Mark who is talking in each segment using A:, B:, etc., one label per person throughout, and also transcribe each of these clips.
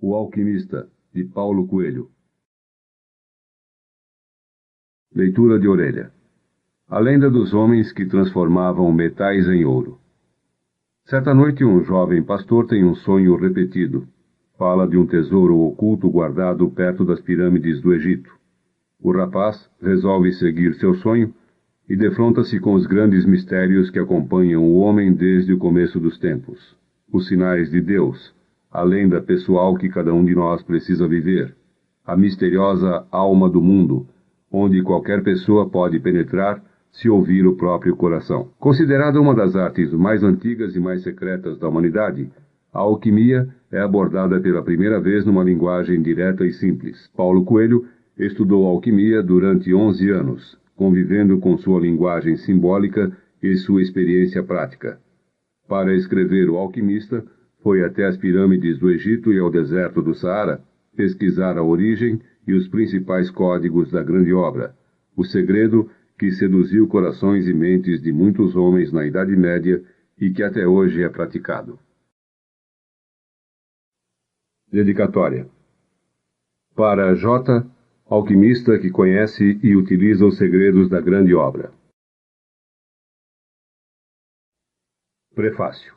A: O Alquimista, de Paulo Coelho. Leitura de orelha. A lenda dos homens que transformavam metais em ouro. Certa noite, um jovem pastor tem um sonho repetido. Fala de um tesouro oculto guardado perto das pirâmides do Egito. O rapaz resolve seguir seu sonho e defronta-se com os grandes mistérios que acompanham o homem desde o começo dos tempos. Os sinais de Deus, a lenda pessoal que cada um de nós precisa viver, a misteriosa alma do mundo, onde qualquer pessoa pode penetrar se ouvir o próprio coração. Considerada uma das artes mais antigas e mais secretas da humanidade, a alquimia é abordada pela primeira vez numa linguagem direta e simples. Paulo Coelho estudou alquimia durante 11 anos, convivendo com sua linguagem simbólica e sua experiência prática. Para escrever O Alquimista, foi até as pirâmides do Egito e ao deserto do Saara pesquisar a origem e os principais códigos da grande obra, o segredo que seduziu corações e mentes de muitos homens na Idade Média e que até hoje é praticado. Dedicatória. Para J., alquimista que conhece e utiliza os segredos da grande obra. Prefácio.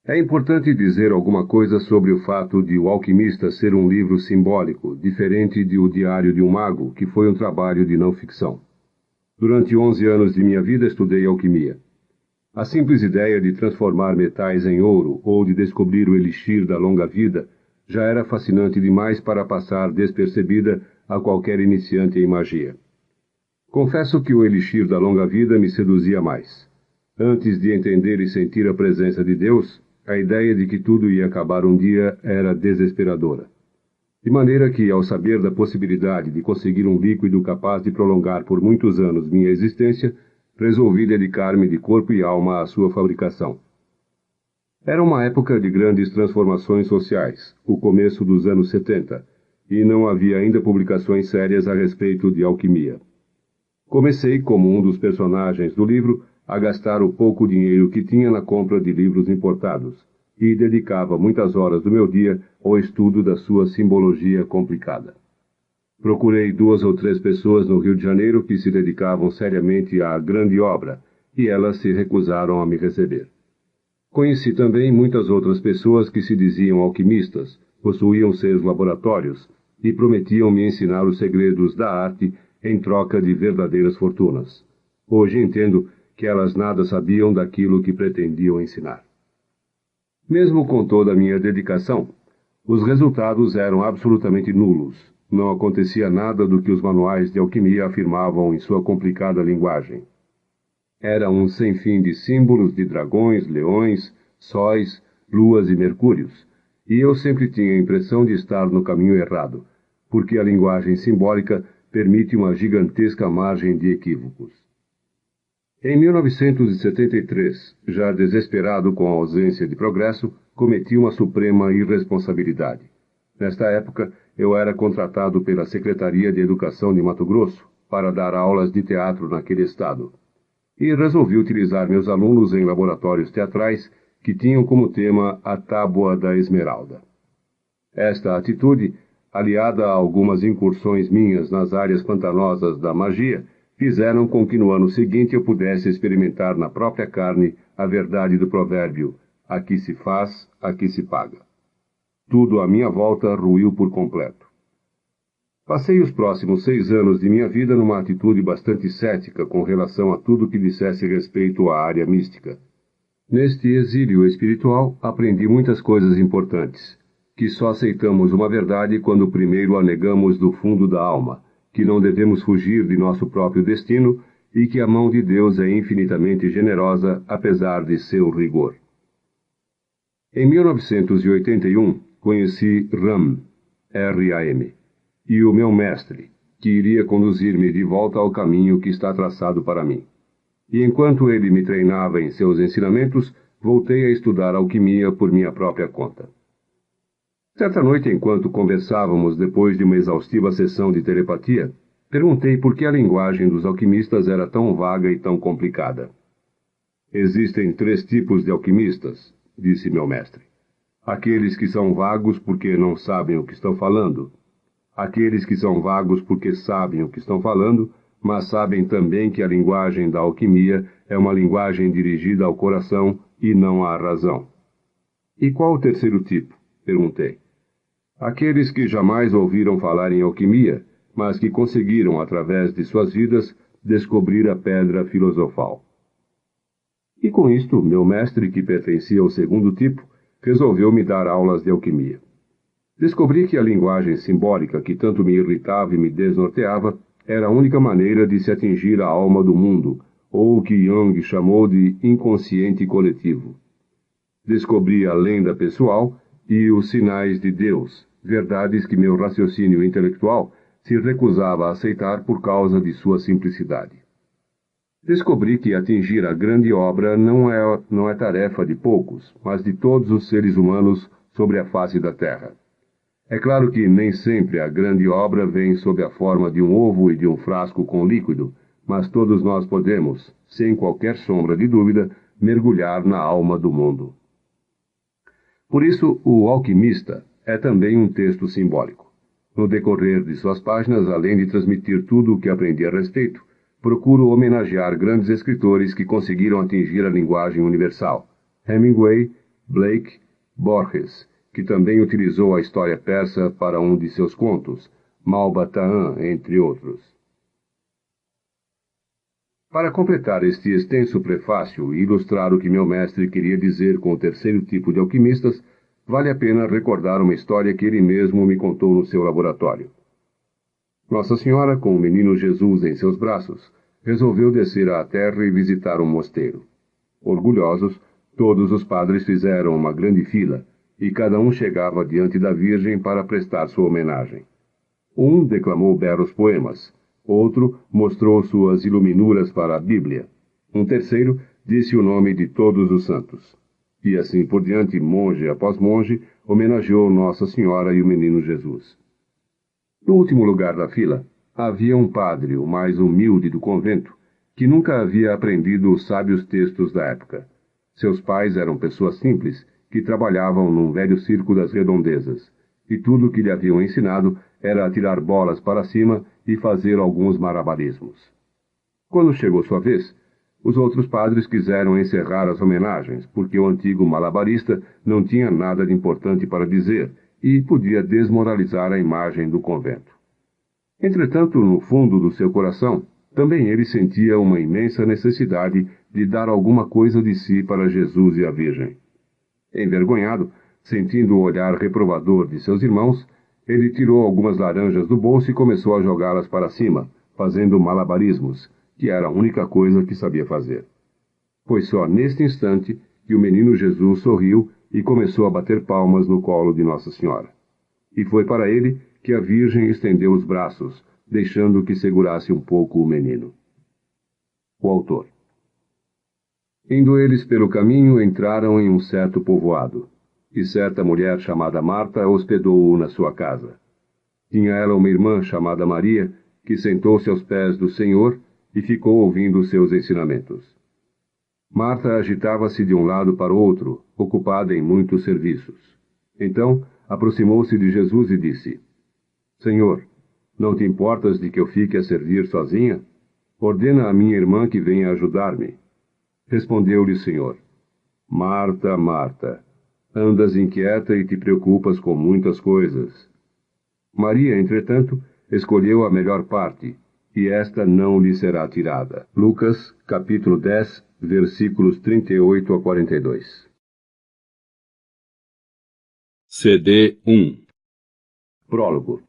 A: É importante dizer alguma coisa sobre o fato de O Alquimista ser um livro simbólico, diferente de O Diário de um Mago, que foi um trabalho de não-ficção. Durante 11 anos de minha vida estudei alquimia. A simples ideia de transformar metais em ouro ou de descobrir o elixir da longa vida já era fascinante demais para passar despercebida a qualquer iniciante em magia. Confesso que o elixir da longa vida me seduzia mais. Antes de entender e sentir a presença de Deus, a ideia de que tudo ia acabar um dia era desesperadora. De maneira que, ao saber da possibilidade de conseguir um líquido capaz de prolongar por muitos anos minha existência, resolvi dedicar-me de corpo e alma à sua fabricação. Era uma época de grandes transformações sociais, o começo dos anos 70, e não havia ainda publicações sérias a respeito de alquimia. Comecei, como um dos personagens do livro, a gastar o pouco dinheiro que tinha na compra de livros importados, e dedicava muitas horas do meu dia ao estudo da sua simbologia complicada. Procurei 2 ou 3 pessoas no Rio de Janeiro que se dedicavam seriamente à grande obra, e elas se recusaram a me receber. Conheci também muitas outras pessoas que se diziam alquimistas, possuíam seus laboratórios e prometiam me ensinar os segredos da arte em troca de verdadeiras fortunas. Hoje entendo que elas nada sabiam daquilo que pretendiam ensinar. Mesmo com toda a minha dedicação, os resultados eram absolutamente nulos. Não acontecia nada do que os manuais de alquimia afirmavam em sua complicada linguagem. Era um sem fim de símbolos de dragões, leões, sóis, luas e mercúrios, e eu sempre tinha a impressão de estar no caminho errado, porque a linguagem simbólica permite uma gigantesca margem de equívocos. Em 1973, já desesperado com a ausência de progresso, cometi uma suprema irresponsabilidade. Nesta época, eu era contratado pela Secretaria de Educação de Mato Grosso para dar aulas de teatro naquele estado, e resolvi utilizar meus alunos em laboratórios teatrais que tinham como tema a Tábua da Esmeralda. Esta atitude, aliada a algumas incursões minhas nas áreas pantanosas da magia, fizeram com que no ano seguinte eu pudesse experimentar na própria carne a verdade do provérbio: aqui se faz, aqui se paga. Tudo à minha volta ruiu por completo. Passei os próximos 6 anos de minha vida numa atitude bastante cética com relação a tudo que dissesse respeito à área mística. Neste exílio espiritual, aprendi muitas coisas importantes, que só aceitamos uma verdade quando primeiro a negamos do fundo da alma, que não devemos fugir de nosso próprio destino e que a mão de Deus é infinitamente generosa, apesar de seu rigor. Em 1981, conheci Ram, R-A-M, e o meu mestre, que iria conduzir-me de volta ao caminho que está traçado para mim. E enquanto ele me treinava em seus ensinamentos, voltei a estudar alquimia por minha própria conta. Certa noite, enquanto conversávamos depois de uma exaustiva sessão de telepatia, perguntei por que a linguagem dos alquimistas era tão vaga e tão complicada. Existem 3 tipos de alquimistas, disse meu mestre. Aqueles que são vagos porque não sabem o que estão falando. Aqueles que são vagos porque sabem o que estão falando, mas sabem também que a linguagem da alquimia é uma linguagem dirigida ao coração e não à razão. E qual o terceiro tipo? Perguntei. Aqueles que jamais ouviram falar em alquimia, mas que conseguiram, através de suas vidas, descobrir a pedra filosofal. E com isto, meu mestre, que pertencia ao segundo tipo, resolveu me dar aulas de alquimia. Descobri que a linguagem simbólica que tanto me irritava e me desnorteava era a única maneira de se atingir a alma do mundo, ou o que Jung chamou de inconsciente coletivo. Descobri a lenda pessoal e os sinais de Deus, verdades que meu raciocínio intelectual se recusava a aceitar por causa de sua simplicidade. Descobri que atingir a grande obra não é tarefa de poucos, mas de todos os seres humanos sobre a face da Terra. É claro que nem sempre a grande obra vem sob a forma de um ovo e de um frasco com líquido, mas todos nós podemos, sem qualquer sombra de dúvida, mergulhar na alma do mundo. Por isso, O Alquimista é também um texto simbólico. No decorrer de suas páginas, além de transmitir tudo o que aprendi a respeito, procuro homenagear grandes escritores que conseguiram atingir a linguagem universal. Hemingway, Blake, Borges, que também utilizou a história persa para um de seus contos, Malbataan, entre outros. Para completar este extenso prefácio e ilustrar o que meu mestre queria dizer com o terceiro tipo de alquimistas, vale a pena recordar uma história que ele mesmo me contou no seu laboratório. Nossa Senhora, com o menino Jesus em seus braços, resolveu descer à terra e visitar um mosteiro. Orgulhosos, todos os padres fizeram uma grande fila, e cada um chegava diante da Virgem para prestar sua homenagem. Um declamou belos poemas, outro mostrou suas iluminuras para a Bíblia, um terceiro disse o nome de todos os santos. E assim por diante, monge após monge, homenageou Nossa Senhora e o menino Jesus. No último lugar da fila, havia um padre, o mais humilde do convento, que nunca havia aprendido os sábios textos da época. Seus pais eram pessoas simples, que trabalhavam num velho circo das redondezas, e tudo o que lhe haviam ensinado era atirar bolas para cima e fazer alguns malabarismos. Quando chegou sua vez, os outros padres quiseram encerrar as homenagens, porque o antigo malabarista não tinha nada de importante para dizer e podia desmoralizar a imagem do convento. Entretanto, no fundo do seu coração, também ele sentia uma imensa necessidade de dar alguma coisa de si para Jesus e a Virgem. Envergonhado, sentindo o olhar reprovador de seus irmãos, ele tirou algumas laranjas do bolso e começou a jogá-las para cima, fazendo malabarismos, que era a única coisa que sabia fazer. Foi só neste instante que o menino Jesus sorriu e começou a bater palmas no colo de Nossa Senhora. E foi para ele que a Virgem estendeu os braços, deixando que segurasse um pouco o menino. O autor. Indo eles pelo caminho, entraram em um certo povoado, e certa mulher chamada Marta hospedou-o na sua casa. Tinha ela uma irmã chamada Maria, que sentou-se aos pés do Senhor e ficou ouvindo os seus ensinamentos. Marta agitava-se de um lado para o outro, ocupada em muitos serviços. Então, aproximou-se de Jesus e disse: Senhor, não te importas de que eu fique a servir sozinha? Ordena à minha irmã que venha ajudar-me. Respondeu-lhe o Senhor: Marta, Marta, andas inquieta e te preocupas com muitas coisas. Maria, entretanto, escolheu a melhor parte, e esta não lhe será tirada. Lucas, capítulo 10, versículos 38 a 42. CD 1. Prólogo.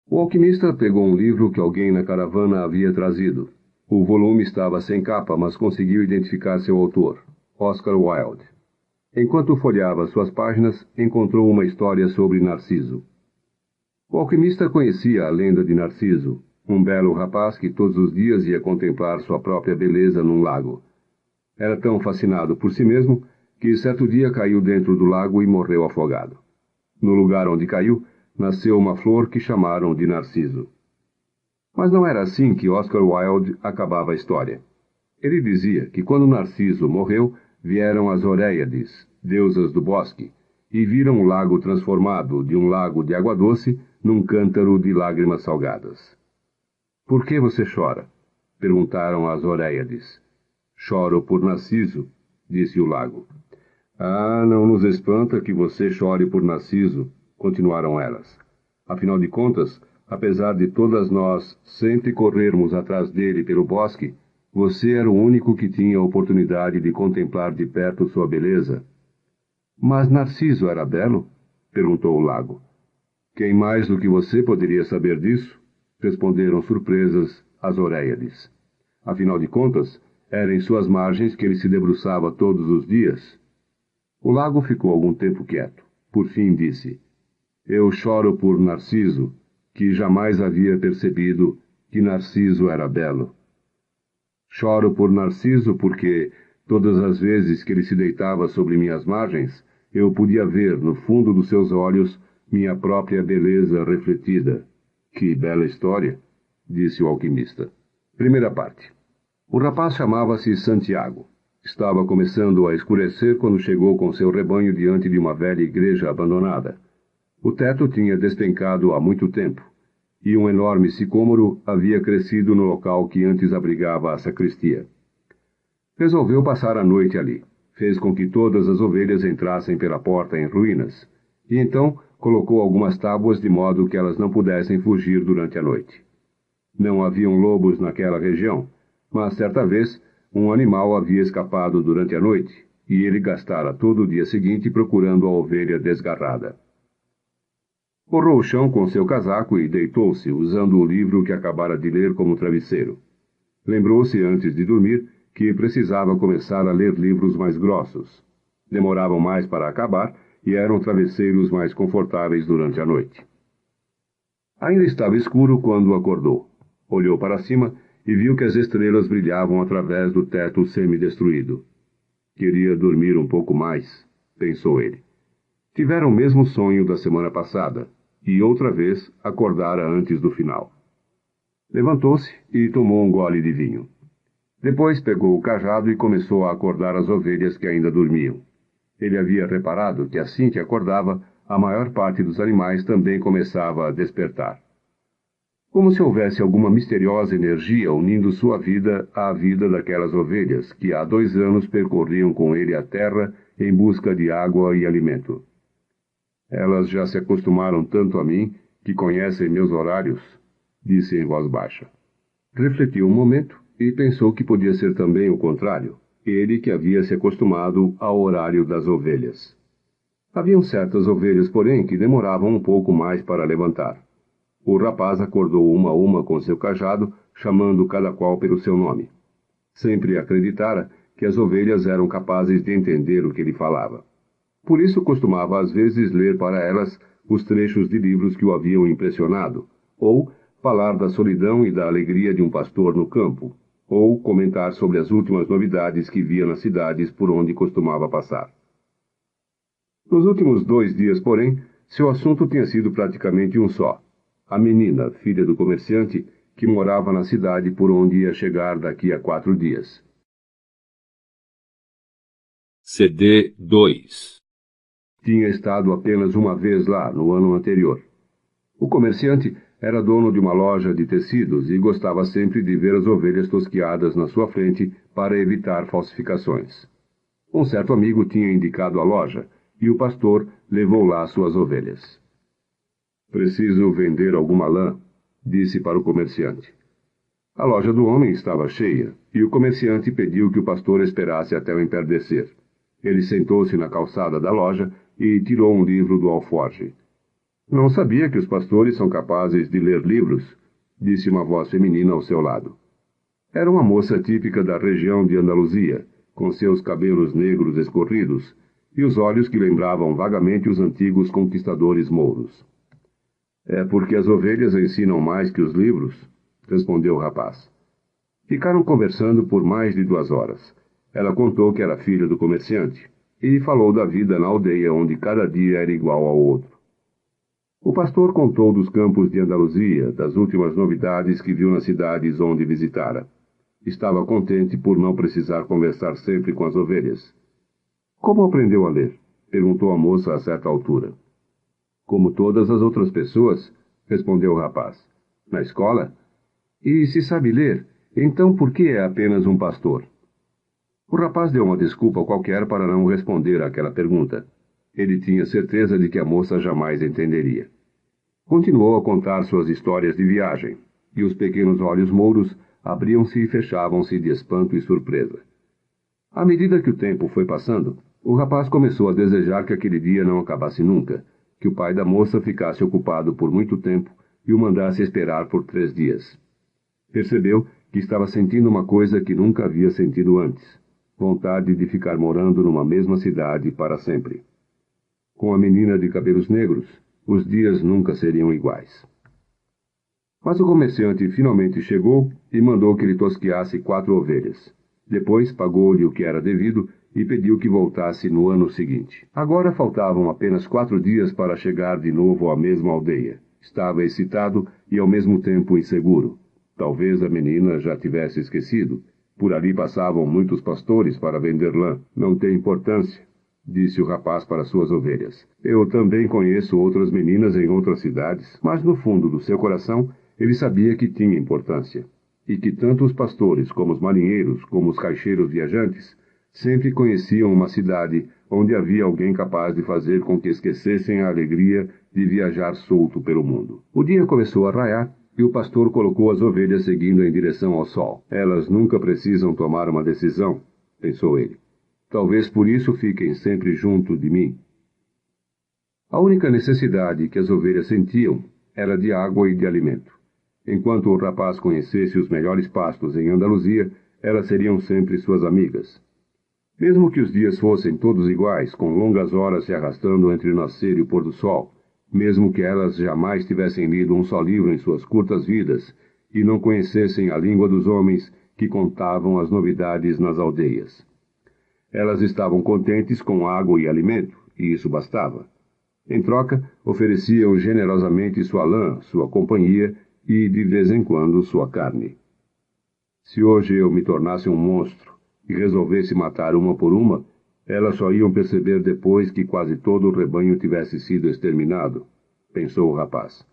A: O alquimista pegou um livro que alguém na caravana havia trazido. O volume estava sem capa, mas conseguiu identificar seu autor, Oscar Wilde. Enquanto folheava suas páginas, encontrou uma história sobre Narciso. O alquimista conhecia a lenda de Narciso, um belo rapaz que todos os dias ia contemplar sua própria beleza num lago. Era tão fascinado por si mesmo que certo dia caiu dentro do lago e morreu afogado. No lugar onde caiu, nasceu uma flor que chamaram de Narciso. Mas não era assim que Oscar Wilde acabava a história. Ele dizia que quando Narciso morreu, vieram as Oréiades, deusas do bosque, e viram o lago transformado de um lago de água doce num cântaro de lágrimas salgadas. Por que você chora? Perguntaram as Oréiades. Choro por Narciso, disse o lago. Ah, não nos espanta que você chore por Narciso, continuaram elas. Afinal de contas, apesar de todas nós sempre corrermos atrás dele pelo bosque, você era o único que tinha a oportunidade de contemplar de perto sua beleza. Mas Narciso era belo? Perguntou o lago. Quem mais do que você poderia saber disso? Responderam surpresas as Oréiades. Afinal de contas, era em suas margens que ele se debruçava todos os dias. O lago ficou algum tempo quieto. Por fim disse, eu choro por Narciso, que jamais havia percebido que Narciso era belo. Choro por Narciso porque, todas as vezes que ele se deitava sobre minhas margens, eu podia ver, no fundo dos seus olhos, minha própria beleza refletida. Que bela história, disse o alquimista. Primeira parte. O rapaz chamava-se Santiago. Estava começando a escurecer quando chegou com seu rebanho diante de uma velha igreja abandonada. O teto tinha despencado há muito tempo, e um enorme sicômoro havia crescido no local que antes abrigava a sacristia. Resolveu passar a noite ali. Fez com que todas as ovelhas entrassem pela porta em ruínas, e então colocou algumas tábuas de modo que elas não pudessem fugir durante a noite. Não haviam lobos naquela região, mas certa vez um animal havia escapado durante a noite, e ele gastara todo o dia seguinte procurando a ovelha desgarrada. Borrou o chão com seu casaco e deitou-se, usando o livro que acabara de ler como travesseiro. Lembrou-se antes de dormir que precisava começar a ler livros mais grossos. Demoravam mais para acabar e eram travesseiros mais confortáveis durante a noite. Ainda estava escuro quando acordou. Olhou para cima e viu que as estrelas brilhavam através do teto semidestruído. Queria dormir um pouco mais, pensou ele. Tivera o mesmo sonho da semana passada, e outra vez acordara antes do final. Levantou-se e tomou um gole de vinho. Depois pegou o cajado e começou a acordar as ovelhas que ainda dormiam. Ele havia reparado que assim que acordava, a maior parte dos animais também começava a despertar. Como se houvesse alguma misteriosa energia unindo sua vida à vida daquelas ovelhas que há 2 anos percorriam com ele a terra em busca de água e alimento. Elas já se acostumaram tanto a mim que conhecem meus horários, disse em voz baixa. Refletiu um momento e pensou que podia ser também o contrário, ele que havia se acostumado ao horário das ovelhas. Haviam certas ovelhas, porém, que demoravam um pouco mais para levantar. O rapaz acordou uma a uma com seu cajado, chamando cada qual pelo seu nome. Sempre acreditara que as ovelhas eram capazes de entender o que ele falava. Por isso costumava às vezes ler para elas os trechos de livros que o haviam impressionado, ou falar da solidão e da alegria de um pastor no campo, ou comentar sobre as últimas novidades que via nas cidades por onde costumava passar. Nos últimos 2 dias, porém, seu assunto tinha sido praticamente um só. A menina, filha do comerciante, que morava na cidade por onde ia chegar daqui a 4 dias.
B: CD 2.
A: Tinha estado apenas uma vez lá, no ano anterior. O comerciante era dono de uma loja de tecidos e gostava sempre de ver as ovelhas tosquiadas na sua frente para evitar falsificações. Um certo amigo tinha indicado a loja, e o pastor levou lá suas ovelhas. Preciso vender alguma lã, disse para o comerciante. A loja do homem estava cheia, e o comerciante pediu que o pastor esperasse até o entardecer. Ele sentou-se na calçada da loja e tirou um livro do alforje. Não sabia que os pastores são capazes de ler livros, disse uma voz feminina ao seu lado. Era uma moça típica da região de Andaluzia, com seus cabelos negros escorridos e os olhos que lembravam vagamente os antigos conquistadores mouros. É porque as ovelhas ensinam mais que os livros, respondeu o rapaz. Ficaram conversando por mais de 2 horas. Ela contou que era filha do comerciante e falou da vida na aldeia onde cada dia era igual ao outro. O pastor contou dos campos de Andaluzia, das últimas novidades que viu nas cidades onde visitara. Estava contente por não precisar conversar sempre com as ovelhas. Como aprendeu a ler? Perguntou a moça a certa altura. Como todas as outras pessoas, respondeu o rapaz. Na escola? E se sabe ler, então por que é apenas um pastor? O rapaz deu uma desculpa qualquer para não responder àquela pergunta. Ele tinha certeza de que a moça jamais entenderia. Continuou a contar suas histórias de viagem, e os pequenos olhos mouros abriam-se e fechavam-se de espanto e surpresa. À medida que o tempo foi passando, o rapaz começou a desejar que aquele dia não acabasse nunca, que o pai da moça ficasse ocupado por muito tempo e o mandasse esperar por 3 dias. Percebeu que estava sentindo uma coisa que nunca havia sentido antes, vontade de ficar morando numa mesma cidade para sempre. Com a menina de cabelos negros, os dias nunca seriam iguais. Mas o comerciante finalmente chegou e mandou que lhe tosquiasse 4 ovelhas. Depois pagou-lhe o que era devido e pediu que voltasse no ano seguinte. Agora faltavam apenas 4 dias para chegar de novo à mesma aldeia. Estava excitado e ao mesmo tempo inseguro. Talvez a menina já tivesse esquecido. Por ali passavam muitos pastores para vender lã. Não tem importância, disse o rapaz para suas ovelhas. Eu também conheço outras meninas em outras cidades, mas no fundo do seu coração ele sabia que tinha importância. E que tanto os pastores como os marinheiros, como os caixeiros viajantes, sempre conheciam uma cidade onde havia alguém capaz de fazer com que esquecessem a alegria de viajar solto pelo mundo. O dia começou a raiar e o pastor colocou as ovelhas seguindo em direção ao sol. Elas nunca precisam tomar uma decisão, pensou ele. Talvez por isso fiquem sempre junto de mim. A única necessidade que as ovelhas sentiam era de água e de alimento. Enquanto o rapaz conhecesse os melhores pastos em Andaluzia, elas seriam sempre suas amigas. Mesmo que os dias fossem todos iguais, com longas horas se arrastando entre o nascer e o pôr do sol, mesmo que elas jamais tivessem lido um só livro em suas curtas vidas e não conhecessem a língua dos homens que contavam as novidades nas aldeias. Elas estavam contentes com água e alimento, e isso bastava. Em troca, ofereciam generosamente sua lã, sua companhia e, de vez em quando, sua carne. Se hoje eu me tornasse um monstro e resolvesse matar uma por uma, elas só iam perceber depois que quase todo o rebanho tivesse sido exterminado, pensou o rapaz.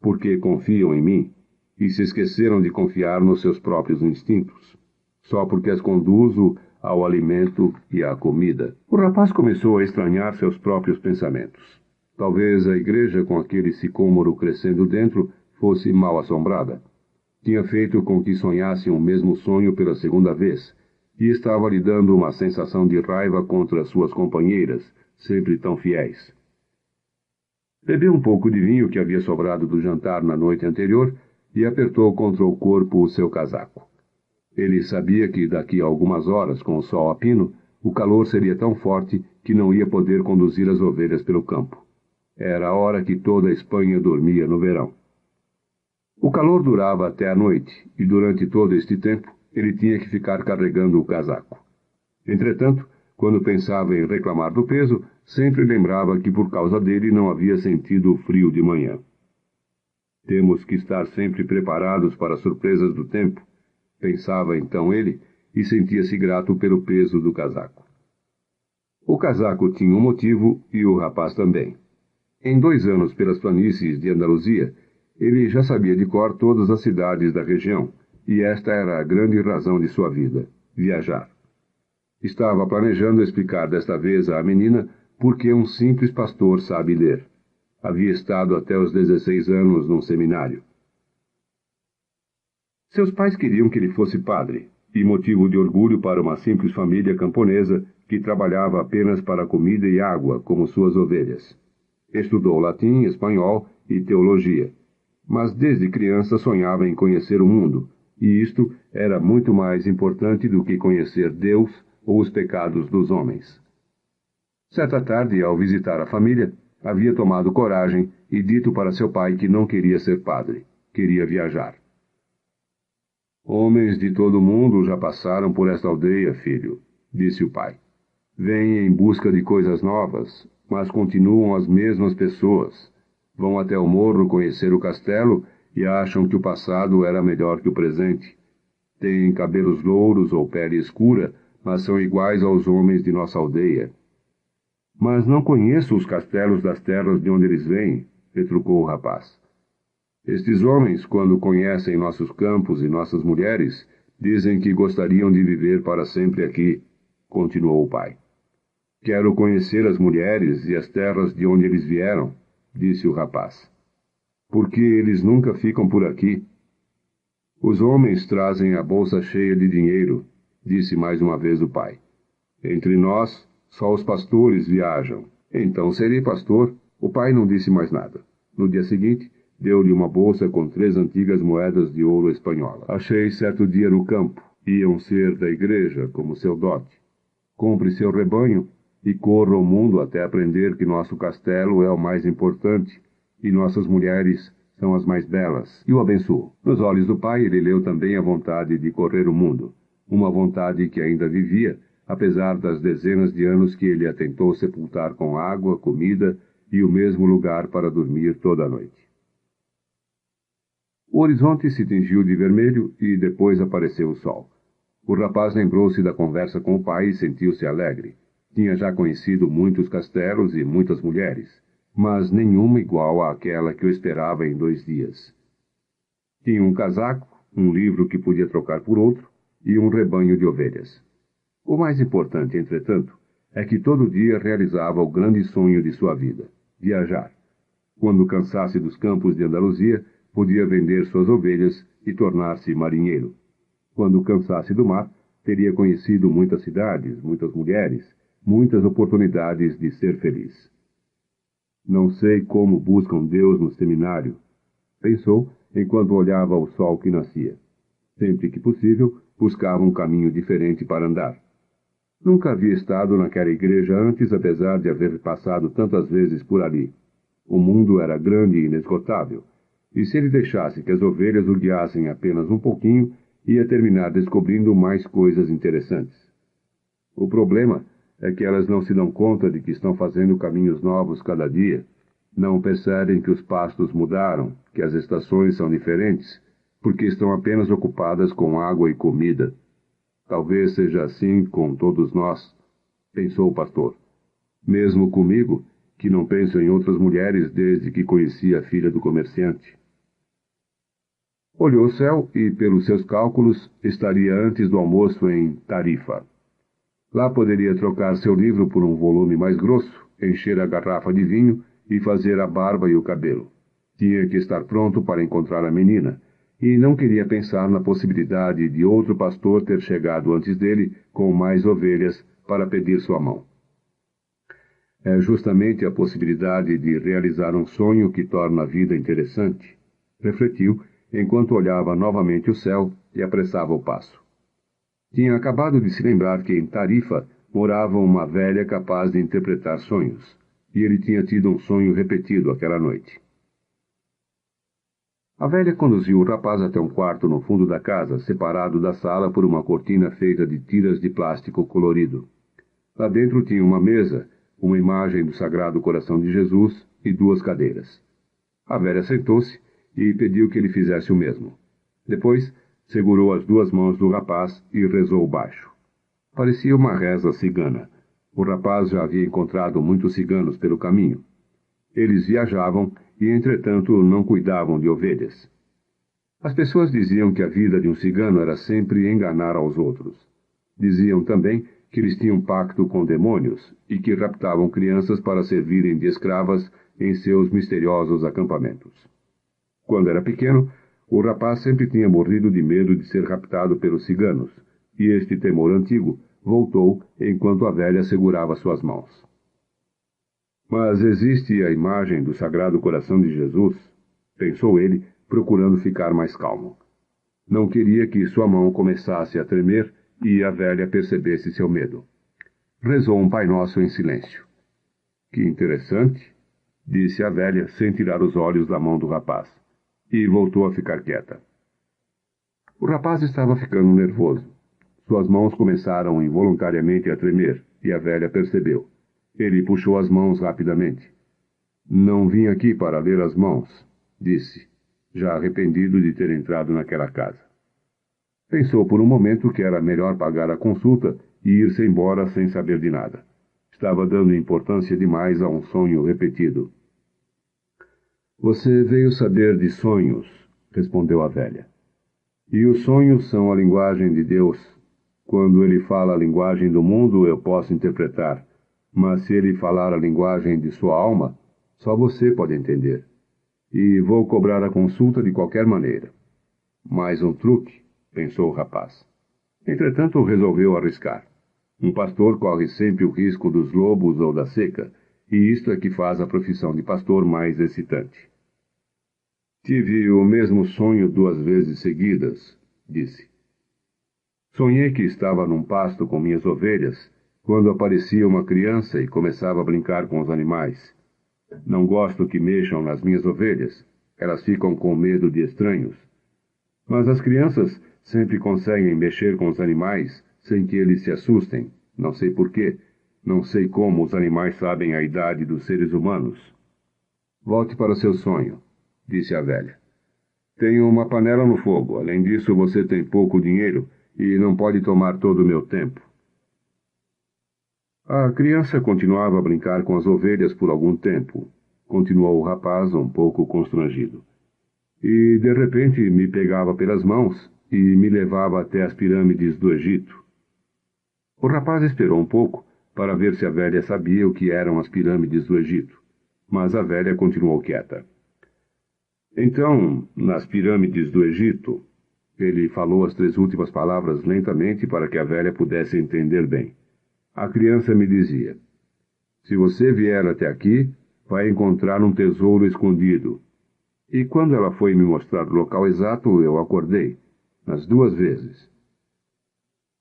A: Porque confiam em mim e se esqueceram de confiar nos seus próprios instintos, só porque as conduzo ao alimento e à comida. O rapaz começou a estranhar seus próprios pensamentos. Talvez a igreja, com aquele sicômoro crescendo dentro, fosse mal assombrada. Tinha feito com que sonhasse o mesmo sonho pela segunda vez, e estava lhe dando uma sensação de raiva contra suas companheiras, sempre tão fiéis. Bebeu um pouco de vinho que havia sobrado do jantar na noite anterior e apertou contra o corpo o seu casaco. Ele sabia que daqui a algumas horas, com o sol a pino, o calor seria tão forte que não ia poder conduzir as ovelhas pelo campo. Era a hora que toda a Espanha dormia no verão. O calor durava até a noite, e durante todo este tempo ele tinha que ficar carregando o casaco. Entretanto, quando pensava em reclamar do peso, sempre lembrava que por causa dele não havia sentido o frio de manhã. Temos que estar sempre preparados para as surpresas do tempo, pensava então ele, e sentia-se grato pelo peso do casaco. O casaco tinha um motivo e o rapaz também. Em 2 anos pelas planícies de Andaluzia, ele já sabia de cor todas as cidades da região, e esta era a grande razão de sua vida, viajar. Estava planejando explicar desta vez à menina por que um simples pastor sabe ler. Havia estado até os 16 anos num seminário. Seus pais queriam que ele fosse padre, e motivo de orgulho para uma simples família camponesa que trabalhava apenas para comida e água, como suas ovelhas. Estudou latim, espanhol e teologia, mas desde criança sonhava em conhecer o mundo, e isto era muito mais importante do que conhecer Deus ou os pecados dos homens. Certa tarde, ao visitar a família, havia tomado coragem e dito para seu pai que não queria ser padre, queria viajar. Homens de todo o mundo já passaram por esta aldeia, filho, disse o pai. Vêm em busca de coisas novas, mas continuam as mesmas pessoas. Vão até o morro conhecer o castelo e acham que o passado era melhor que o presente. Têm cabelos louros ou pele escura, mas são iguais aos homens de nossa aldeia. Mas não conheço os castelos das terras de onde eles vêm, retrucou o rapaz. Estes homens, quando conhecem nossos campos e nossas mulheres, dizem que gostariam de viver para sempre aqui, continuou o pai. Quero conhecer as mulheres e as terras de onde eles vieram, disse o rapaz. Porque eles nunca ficam por aqui. Os homens trazem a bolsa cheia de dinheiro, disse mais uma vez o pai. Entre nós, só os pastores viajam. Então serei pastor. O pai não disse mais nada. No dia seguinte, deu-lhe uma bolsa com 3 antigas moedas de ouro espanhola. Achei certo dia no campo. Iam ser da igreja, como seu dote. Compre seu rebanho e corra o mundo até aprender que nosso castelo é o mais importante e nossas mulheres são as mais belas. E o abençoou. Nos olhos do pai, ele leu também a vontade de correr o mundo. Uma vontade que ainda vivia, apesar das dezenas de anos que ele a tentou sepultar com água, comida e o mesmo lugar para dormir toda a noite. O horizonte se tingiu de vermelho e depois apareceu o sol. O rapaz lembrou-se da conversa com o pai e sentiu-se alegre. Tinha já conhecido muitos castelos e muitas mulheres, mas nenhuma igual àquela que o esperava em 2 dias. Tinha um casaco, um livro que podia trocar por outro e um rebanho de ovelhas. O mais importante, entretanto, é que todo dia realizava o grande sonho de sua vida, viajar. Quando cansasse dos campos de Andaluzia, podia vender suas ovelhas e tornar-se marinheiro. Quando cansasse do mar, teria conhecido muitas cidades, muitas mulheres, muitas oportunidades de ser feliz. Não sei como buscam Deus no seminário, pensou enquanto olhava o sol que nascia. Sempre que possível, buscava um caminho diferente para andar. Nunca havia estado naquela igreja antes, apesar de haver passado tantas vezes por ali. O mundo era grande e inesgotável, e se ele deixasse que as ovelhas o guiassem apenas um pouquinho, ia terminar descobrindo mais coisas interessantes. O problema é que elas não se dão conta de que estão fazendo caminhos novos cada dia. Não percebem que os pastos mudaram, que as estações são diferentes, porque estão apenas ocupadas com água e comida. Talvez seja assim com todos nós, pensou o pastor. Mesmo comigo, que não penso em outras mulheres desde que conheci a filha do comerciante. Olhou o céu e, pelos seus cálculos, estaria antes do almoço em Tarifa. Lá poderia trocar seu livro por um volume mais grosso, encher a garrafa de vinho e fazer a barba e o cabelo. Tinha que estar pronto para encontrar a menina, e não queria pensar na possibilidade de outro pastor ter chegado antes dele com mais ovelhas para pedir sua mão. É justamente a possibilidade de realizar um sonho que torna a vida interessante, refletiu enquanto olhava novamente o céu e apressava o passo. Tinha acabado de se lembrar que em Tarifa morava uma velha capaz de interpretar sonhos, e ele tinha tido um sonho repetido aquela noite. A velha conduziu o rapaz até um quarto no fundo da casa, separado da sala por uma cortina feita de tiras de plástico colorido. Lá dentro tinha uma mesa, uma imagem do Sagrado Coração de Jesus e 2 cadeiras. A velha sentou-se e pediu que ele fizesse o mesmo. Depois, segurou as 2 mãos do rapaz e rezou baixo. Parecia uma reza cigana. O rapaz já havia encontrado muitos ciganos pelo caminho. Eles viajavam e, entretanto, não cuidavam de ovelhas. As pessoas diziam que a vida de um cigano era sempre enganar aos outros. Diziam também que eles tinham pacto com demônios e que raptavam crianças para servirem de escravas em seus misteriosos acampamentos. Quando era pequeno, o rapaz sempre tinha morrido de medo de ser raptado pelos ciganos, e este temor antigo voltou enquanto a velha segurava suas mãos. Mas existe a imagem do Sagrado Coração de Jesus, pensou ele, procurando ficar mais calmo. Não queria que sua mão começasse a tremer e a velha percebesse seu medo. Rezou um Pai Nosso em silêncio. Que interessante, disse a velha sem tirar os olhos da mão do rapaz, e voltou a ficar quieta. O rapaz estava ficando nervoso. Suas mãos começaram involuntariamente a tremer, e a velha percebeu. Ele puxou as mãos rapidamente. Não vim aqui para ler as mãos, disse, já arrependido de ter entrado naquela casa. Pensou por um momento que era melhor pagar a consulta e ir-se embora sem saber de nada. Estava dando importância demais a um sonho repetido. Você veio saber de sonhos, respondeu a velha. E os sonhos são a linguagem de Deus. Quando ele fala a linguagem do mundo, eu posso interpretar. Mas se ele falar a linguagem de sua alma, só você pode entender. E vou cobrar a consulta de qualquer maneira. Mais um truque, pensou o rapaz. Entretanto, resolveu arriscar. Um pastor corre sempre o risco dos lobos ou da seca, e isto é que faz a profissão de pastor mais excitante. Tive o mesmo sonho 2 vezes seguidas, disse. Sonhei que estava num pasto com minhas ovelhas, quando aparecia uma criança e começava a brincar com os animais. Não gosto que mexam nas minhas ovelhas, elas ficam com medo de estranhos. Mas as crianças sempre conseguem mexer com os animais sem que eles se assustem. Não sei porquê. Não sei como os animais sabem a idade dos seres humanos. Volte para o seu sonho, disse a velha. Tenho uma panela no fogo. Além disso, você tem pouco dinheiro e não pode tomar todo o meu tempo. A criança continuava a brincar com as ovelhas por algum tempo. Continuou o rapaz, um pouco constrangido. E, de repente, me pegava pelas mãos e me levava até as pirâmides do Egito. O rapaz esperou um pouco para ver se a velha sabia o que eram as pirâmides do Egito, mas a velha continuou quieta. Então, nas pirâmides do Egito, ele falou as 3 últimas palavras lentamente para que a velha pudesse entender bem. A criança me dizia, se você vier até aqui, vai encontrar um tesouro escondido. E quando ela foi me mostrar o local exato, eu acordei, nas 2 vezes.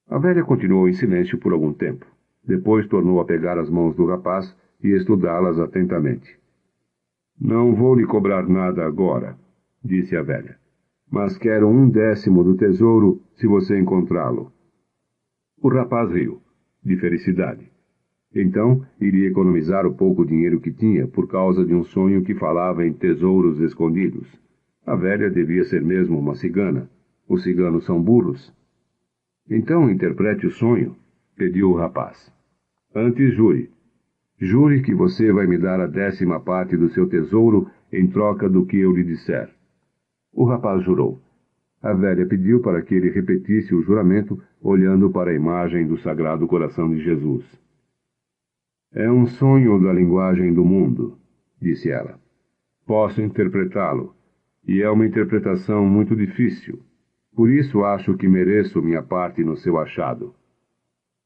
A: A velha continuou em silêncio por algum tempo. Depois tornou a pegar as mãos do rapaz e estudá-las atentamente. Não vou lhe cobrar nada agora, disse a velha, mas quero 1/10 do tesouro se você encontrá-lo. O rapaz riu, de felicidade. Então, iria economizar o pouco dinheiro que tinha por causa de um sonho que falava em tesouros escondidos. A velha devia ser mesmo uma cigana. Os ciganos são burros. Então, interprete o sonho, pediu o rapaz. Antes, jure. Jure que você vai me dar a 10ª parte do seu tesouro em troca do que eu lhe disser. O rapaz jurou. A velha pediu para que ele repetisse o juramento, olhando para a imagem do Sagrado Coração de Jesus. É um sonho da linguagem do mundo, disse ela. Posso interpretá-lo, e é uma interpretação muito difícil. Por isso acho que mereço minha parte no seu achado.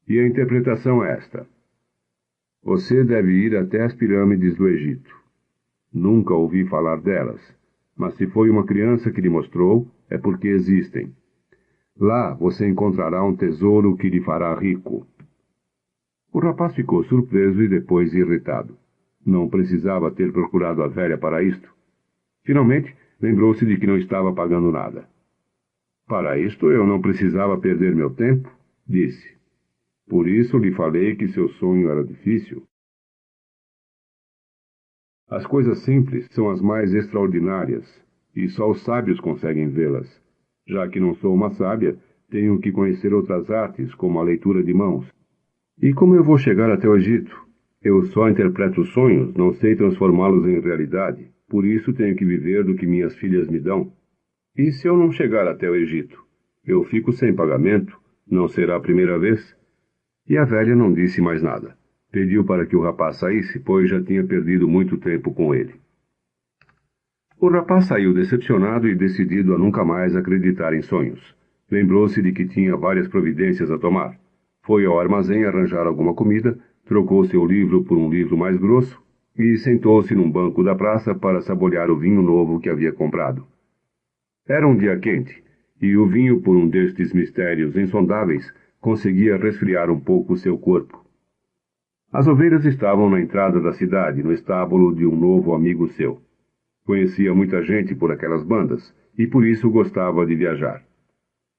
A: E a interpretação é esta. Você deve ir até as pirâmides do Egito. Nunca ouvi falar delas, mas se foi uma criança que lhe mostrou, é porque existem. Lá você encontrará um tesouro que lhe fará rico. O rapaz ficou surpreso e depois irritado. Não precisava ter procurado a velha para isto. Finalmente, lembrou-se de que não estava pagando nada. Para isto eu não precisava perder meu tempo, disse. Por isso lhe falei que seu sonho era difícil. As coisas simples são as mais extraordinárias, e só os sábios conseguem vê-las. Já que não sou uma sábia, tenho que conhecer outras artes, como a leitura de mãos. E como eu vou chegar até o Egito? Eu só interpreto sonhos, não sei transformá-los em realidade. Por isso tenho que viver do que minhas filhas me dão. E se eu não chegar até o Egito? Eu fico sem pagamento. Não será a primeira vez? E a velha não disse mais nada. Pediu para que o rapaz saísse, pois já tinha perdido muito tempo com ele. O rapaz saiu decepcionado e decidido a nunca mais acreditar em sonhos. Lembrou-se de que tinha várias providências a tomar. Foi ao armazém arranjar alguma comida, trocou seu livro por um livro mais grosso e sentou-se num banco da praça para saborear o vinho novo que havia comprado. Era um dia quente, e o vinho, por um destes mistérios insondáveis, conseguia resfriar um pouco seu corpo. As ovelhas estavam na entrada da cidade, no estábulo de um novo amigo seu. Conhecia muita gente por aquelas bandas, e por isso gostava de viajar.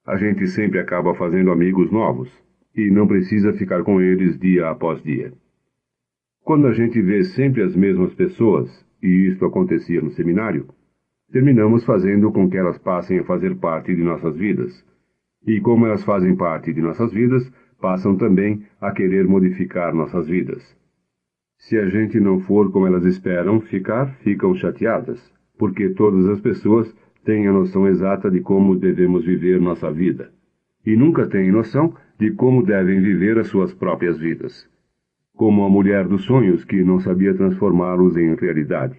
A: A gente sempre acaba fazendo amigos novos, e não precisa ficar com eles dia após dia. Quando a gente vê sempre as mesmas pessoas, e isto acontecia no seminário, terminamos fazendo com que elas passem a fazer parte de nossas vidas. E como elas fazem parte de nossas vidas, passam também a querer modificar nossas vidas. Se a gente não for como elas esperam ficar, ficam chateadas, porque todas as pessoas têm a noção exata de como devemos viver nossa vida, e nunca têm noção de como devem viver as suas próprias vidas. Como a mulher dos sonhos que não sabia transformá-los em realidade.